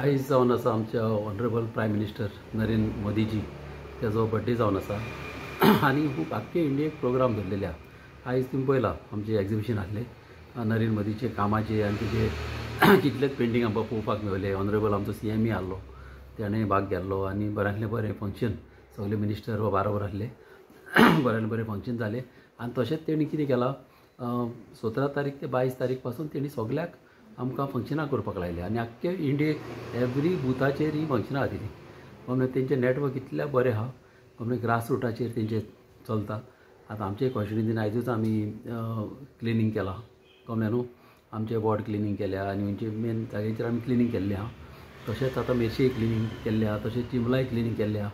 आयज जावन आसा आमच्या honourable prime minister Narendra Modiji त्याचो बर्थडे जावन आसा आनी खूब आख्खे इंडियेक प्रोग्राम धरलेले आहा। आयज तुमी पळयलां आमचें एग्जिबिशन आहलें नरेंद्र मोदीचे कामाचे आनी तेजे कितलेच पेंटींग आमकां पळोवपाक मेळ्ळें। ऑनरेबल आमचो CM आहलो तेणें भाग घेतलो आनी बऱ्यांतलें बरें फंक्शन सगळे मिनिस्टर वा बाराबर आहले बऱ्यांतलें बरें फंक्शन जालें। आनी तशेंच तेणी कितें केलां 17 तारीख ते 22 तारीख पासून तेणी सगळ्याक आमकां फंक्शनां करपाक लायले आनी आख्खे इंडियेक एवरी बुथाचेर ही फंक्शनां खातीर म्हणजे तेंचें नॅटवर्क इतलें बरें आहा म्हणजे ग्रास रुटाचेर तेंचें चलता। आतां आमचे कॉन्स्टिट्युन्सीन आयजूच आमी क्लिनींग केलां कळ्ळें न्हू, आमचें वॉर्ड क्लिनींग केल्या आनी म्हणजे मेन जाग्याचेर आमी क्लिनींग केल्लें आहा। तशेंच आतां मेर्शे क्लिनींग केल्लें आहा, तशेंच चिंबलाय क्लिनींग केल्लें आहा।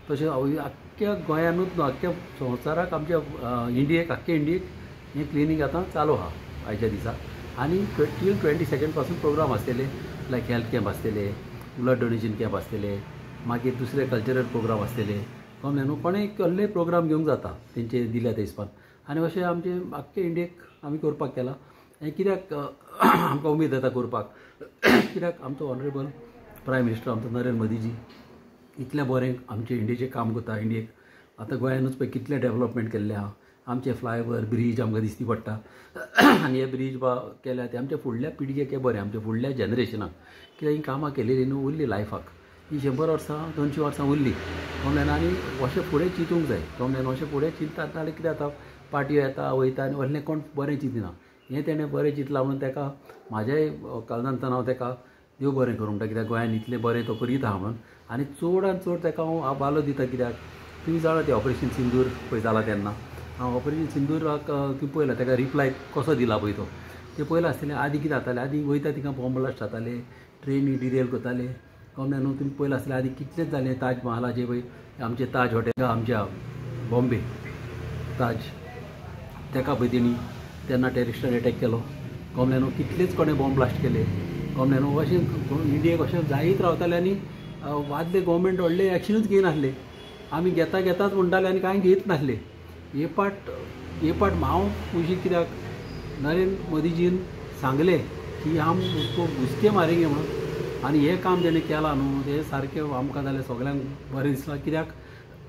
तशेंच आख्ख्या गोंयानूच न्हू आख्ख्या संवसाराक आमच्या इंडियेक आख्खे इंडियेक हें क्लिनींग आतां चालू आहा आयच्या दिसा। आनी टील 22 पासून प्रोग्राम आसतले लायक हेल्थ कॅम्प आसतले, ब्लड डोनेशन कॅम्प आसतले, मागीर दुसरे कल्चरल प्रोग्राम आसतले कळ्ळें न्हू। कोणें कसलेय प्रोग्राम घेवंक जाता तेंचे दिल्या त्या हिसपान आनी अशें आमचे आख्खे इंडियेक आमी करपाक केलां। हें कित्याक आमकां उमेद येता करपाक कित्याक आमचो ऑनरेबल प्रायम मिनिस्टर आमचो नरेंद्र मोदीजी इतलें बरें आमचे इंडियेचें काम करता। इंडियेक आतां गोंयानूच पळय कितलें डेवलपमेंट केल्लें आहा। आमचे फ्लायओवर ब्रिज आमकां दिसती पडटा आनी हे ब्रिज केल्या ते आमच्या फुडल्या पिळगेक हे बरें, आमच्या फुडल्या जनरेशनाक कित्याक ही कामां केलेली न्हू उरली लायफाक ही 100 वर्सां 200 वर्सां उरली कळ्ळें। आनी अशें फुडें चिंतूंक जाय कळ्ळें। अशें फुडें चिंतता जाल्यार कितें जाता पार्ट्यो येता वयता आनी व्हडलें कोण बरें चिंतिना। हें तेणें बरें चिंतलां म्हणून तेका म्हाज्याय काळजांतल्यान हांव तेका देव बरें करूं म्हणटा कित्याक गोंयान इतलें बरें तो करीत आहा म्हणून। आनी चडांत चड तेका हांव वालो दिता कित्याक तुमी जाणा तें ऑपरेशन सिंदूर पळय जालां तेन्ना ऑपरेशन सिंदूराक तुमी पळयलां तेका रिप्लाय कसो दिला पळय तो तें पळयलां आसतलें। आदीं कितें जातालें आदीं वयता तिका बॉम्ब ब्लास्ट जाताले, ट्रेनी डिरेल करताले कळ्ळें न्हू। तुमी पळयलां आसतलें आदीं कितलेंच जालें ताज महालाचें पळय आमचें ताज हॉटेल आमच्या बॉम्बे ताज तेका पळय तेणी तेन्ना टेररिस्टान एटॅक केलो कळ्ळें न्हू। कितलेच कोणें बॉम्ब ब्लास्ट केले कळ्ळें न्हू। अशें इंडियेक अशें जायत रावतालें आनी वादले गोवोरमेंट व्हडलें एक्शनूच घेयनासले। आमी घेतात म्हणटाले आनी कांय घेयत नासले। हे पाट हांव खुशी कित्याक नरेंद्र मोदीजीन सांगलें की हम उसको घुसके मारेंगे म्हणून आनी हें काम तेणें केलां न्हू तें सारकें आमकां जाल्यार सगळ्यांक बरें दिसलां। कित्याक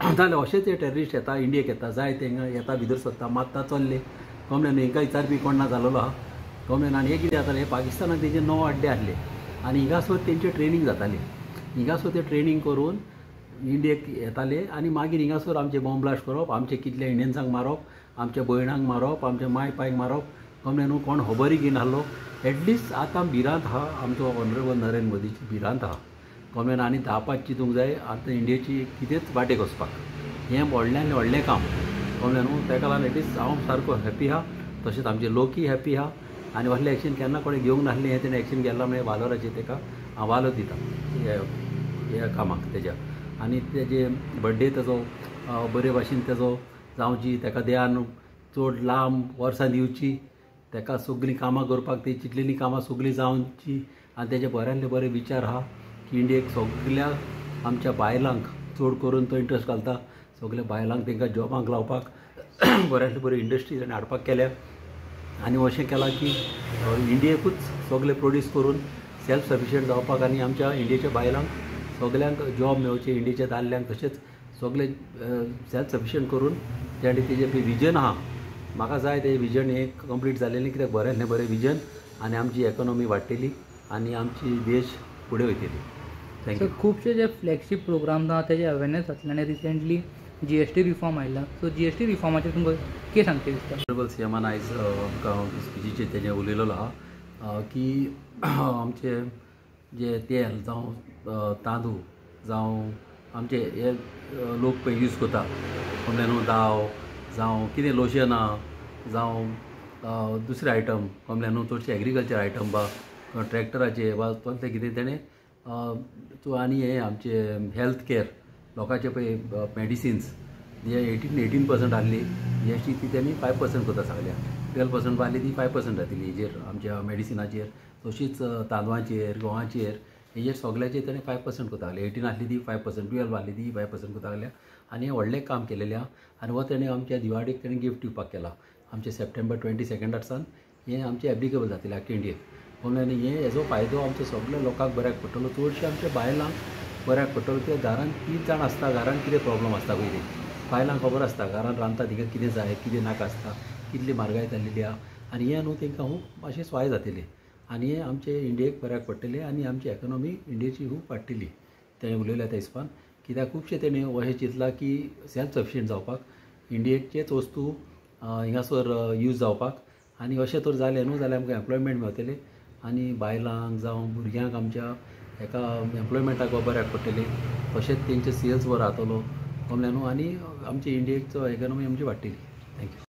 जाल्यार अशेंच हे टेररिस्ट येता इंडियेक येता जाय तेंगा येता भितर सरता मारता चल्ले कळ्ळें न्हू। हेंकां विचारपी कोण ना जालोलो आहा कळ्ळें। आनी हें कितें जातालें पाकिस्तानाक तेंचे 9 अड्डे आसले आनी हिंगासर तेंचें ट्रेनींग जातालें। हिंगासर तें ट्रेनींग करून इंडियेक येताले आनी मागीर हिंगासर आमचे बॉम्ब ब्लास्ट करप, आमचे कितल्या इंडियन्सांक मारप, आमच्या भयणांक मारप, आमच्या माय पायंक मारप कळ्ळें न्हू। कोण खबरय घेयनासलो। एटलिस्ट आतां भिरांत आहा आमचो ऑनरेबल नरेंद्र मोदीजी भिरांत आहा कळ्ळें। आनी धांवपाक चिंतूंक जाय आतां इंडियेची कितेंच वाटेक वचपाक हें व्हडल्यान व्हडलें काम कळ्ळें न्हू। तेका लागून एटलिस्ट हांव सारको हॅप्पी आहा। तशेंच आमचे लोकूय हॅप्पी आहा आनी व्हडलें एक्शन केन्ना कोणें घेवंक नासलें हें तेणें एक्शन केलां म्हणजे वालोराचेर तेका हांव वालो दिता ह्या कामाक तेज्या। आनी तेजे बर्थडे तेजो बरे भाशेन तेजो जावची तेका देवान चड लांब वर्सां दिवची तेका सगळीं कामां करपाक ती चिंतलेलीं कामां सगळीं जावची आनी तेजे बऱ्यांतले बरे विचार आहा की इंडियेक सगळ्या आमच्या बायलांक चड करून तो इंट्रस्ट घालता सगळ्या बायलांक तेंकां जॉबांक लावपाक बऱ्यांतले बरे इंडस्ट्रीज आनी हाडपाक केल्या आनी अशें केलां की इंडियेकूच सगळें प्रोड्यूस करून सेल्फ सफिशियंट जावपाक आनी आमच्या इंडियेच्या बायलांक सगळ्यांक जॉब मेळचे इंडियेच्या दादल्यांक तशेंच सगळे सेल्फ सफिशियंट करून तेणें तेजें पळय विजन आहा म्हाका जाय तें विजन हें कंप्लीट जालेलें कित्याक बऱ्यांतलें बरें विजन आनी आमची इकॉनॉमी वाडटली आनी आमची देश फुडें वयतली। थँक्यू। खुबशे जे फ्लॅगशीप प्रोग्राम आहा तेजे अवेरनेस जातले आनी रिसेंटली GST रिफॉर्म आयला सो GST रिफॉर्माचेर तुमकां कितें सांगचें दिसता? ऑनरेबल CMन आयज आमकां स्पिचीचेर तेजें उलयलेलो आहा की आमचे जे तेल जावं तांदूळ जावं आमचे हे लोक पळय यूज करता कळ्ळें न्हू दाव जावं कितें लोशनां जावं दुसरे आयटम कळ्ळें न्हू चडशे एग्रीकल्चर आयटम वा ट्रॅक्टराचे वा तसलें कितें तेणें आनी हे आमचे हेल्थ कॅर लोकांचे पळय मेडिसिन्स जे 18% आहली GST ती तेणी 5% करता सांगल्या। 12% वाली ती 5% जातली हेजेर आमच्या मेडिसिनाचेर तशीच तांदळांचेर गंवाचेर हेजेर सगळ्याचेर तेणें 5% करता लागले। 18 आहली ती 5%, 12 आहली ती 5% करता लागल्या आनी हें व्हडलें काम केलेलें आहा। आनी हो तेणें आमच्या दिवाळेक तेणें गिफ्ट दिवपाक केला आमचे सप्टेंबर 22 सावन हें आमचें एप्लिकेबल जातलें आख्खे इंडियेक म्हणून हेजो फायदो आमच्या सगळ्या लोकांक बऱ्याक पडटलो. चडशे आमच्या बायलांक बऱ्याक पडटलो. कित्याक घरांत 3 जाण आसता, घरांत कितें प्रॉब्लम आसता पयलीं बायलांक खबर आसता घरांत रांदता तिका कितें जाय कितें नाका आसता, कितली म्हारगाय जाल्लेली आहा. आनी हें न्हू तांकां खूब अशें सवाय जातलें आनी हें आमचे इंडियेक बऱ्याक पडटलें आनी आमची इकॉनॉमी इंडियेची खूब वाडटली. तें उलयल्या त्या हिसपान. कित्याक खुबशे तेणें अशें चिंतलां की सेल्फ सफिशियंट जावपाक इंडियेचेच वस्तू हिंगासर यूज जावपाक. आनी अशें तर जालें न्हू जाल्यार आमकां एम्प्लॉयमेंट मेळटलें आनी बायलांक जावं भुरग्यांक आमच्या हेका एम्प्लॉयमेंटाक बऱ्याक पडटलें. तशेंच तेंचे सेल्स बरो जातलो कमलें न्हू आनी आमची इंडियेचो इकॉनॉमी आमची वाडटली. थँक्यू.